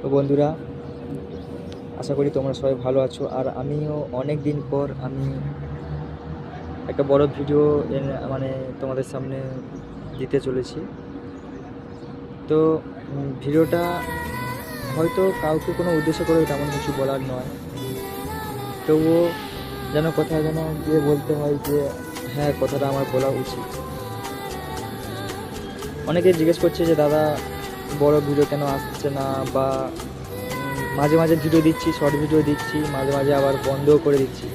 তো বন্ধুরা, আশা করি তোমরা সবাই ভালো আছো। আর আমিও অনেক দিন পর আমি একটা বড় ভিডিও মানে তোমাদের সামনে দিতে চলেছি। তো ভিডিওটা হয়তো কাউকে কোনো উদ্দেশ্য করে তেমন কিছু বলার নয়, তবুও যেন কোথাও যেন গিয়ে বলতে হয় যে হ্যাঁ, কথাটা আমার বলা উচিত। অনেকে জিজ্ঞেস করছে যে দাদা বড় ভিডিও কেন আসছে না, বা মাঝে মাঝে ভিডিও দিচ্ছি, শর্ট ভিডিও দিচ্ছি, মাঝে মাঝে আবার বন্ধও করে দিচ্ছি।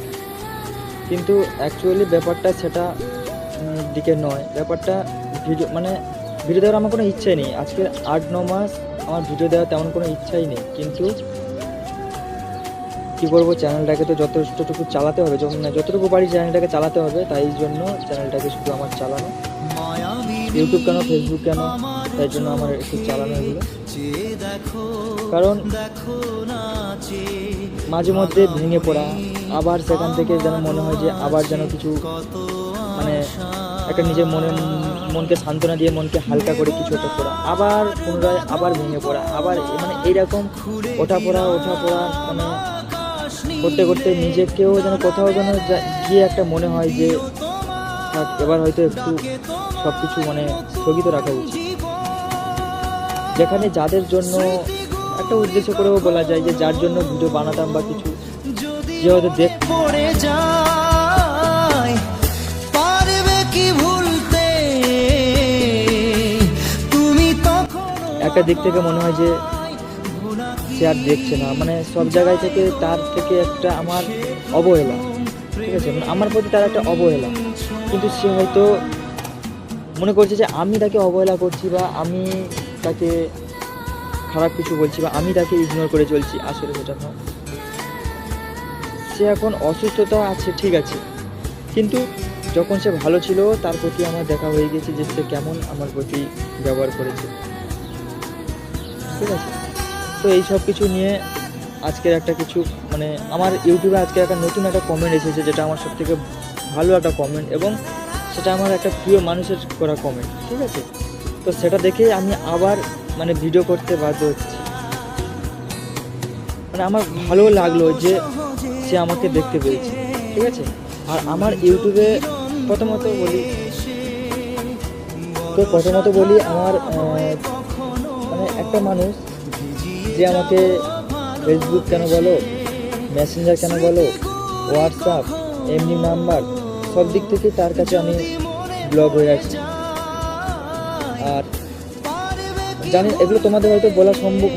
কিন্তু অ্যাকচুয়ালি ব্যাপারটা সেটা দিকে নয়। ব্যাপারটা ভিডিও দেওয়ার আমার কোনো ইচ্ছাই নেই। আজকে 8-9 মাস আমার ভিডিও দেওয়ার তেমন কোনো ইচ্ছাই নেই, কিন্তু কী করবো, চ্যানেলটাকে তো যতটুকু চালাতে হবে, যতটুকু পারি চ্যানেলটাকে চালাতে হবে। তাই জন্য চ্যানেলটাকে শুধু আমার চালানো, ইউটিউব কেন, ফেসবুক কেন, তাই জন্য আমার একটু চালানো এগুলো। কারণ মাঝে মধ্যে ভেঙে পড়া, আবার সেখান থেকে যেন মনে হয় যে আবার যেন কিছু একটা নিজের মনকে সান্ত্বনা দিয়ে, মনকে হালকা করে কিছু একটা করা, আবার পুনরায় আবার ভেঙে পড়া, আবার এইরকম ওঠা পড়া করতে করতে নিজেকেও যেন কোথাও যেন গিয়ে একটা মনে হয় যে এবার হয়তো একটু সব কিছু স্থগিত রাখা উচিত। যেখানে যাদের জন্য একটা উদ্দেশ্য করেও বলা যায় যে যার জন্য ভিডিও বানাতাম বা কিছু, যে হয়তো পড়ে যায়, পারবে কি ভুলতে তুমি তখন। একটা দিক থেকে মনে হয় যে সে আর দেখছে না, সব জায়গায় থেকে তার থেকে একটা আমার অবহেলা, ঠিক আছে, আমার প্রতি তার একটা অবহেলা। কিন্তু সে হয়তো মনে করছে যে আমি তাকে অবহেলা করছি, বা আমি তাকে খারাপ কিছু বলছি, বা আমি তাকে ইগনোর করে চলছি। আসলে সেটা নয়। সে এখন অসুস্থতা আছে, ঠিক আছে, কিন্তু যখন সে ভালো ছিল তার প্রতি আমার দেখা হয়ে গেছে যে সে কেমন আমার প্রতি ব্যবহার করেছে, ঠিক আছে। তো এই সব কিছু নিয়ে আজকের একটা কিছু আমার ইউটিউবে আজকে একটা নতুন একটা কমেন্ট এসেছে, যেটা আমার সবথেকে ভালো একটা কমেন্ট, এবং সেটা আমার একটা প্রিয় মানুষের করা কমেন্ট, ঠিক আছে। তো সেটা দেখে আমি আবার ভিডিও করতে বাধ্য হচ্ছি। আমার ভালো লাগলো যে সে আমাকে দেখতে পেয়েছে, ঠিক আছে। আর আমার ইউটিউবে প্রথমত বলি আমার একটা মানুষ যে আমাকে ফেসবুক কেন বলো, মেসেঞ্জার কেন বলো, হোয়াটসঅ্যাপ, এমনি নাম্বার, সব দিক থেকে তার কাছে আমি ব্লক হয়ে আছি। আর জানি এগুলো তোমাদের হয়তো বলা সম্ভব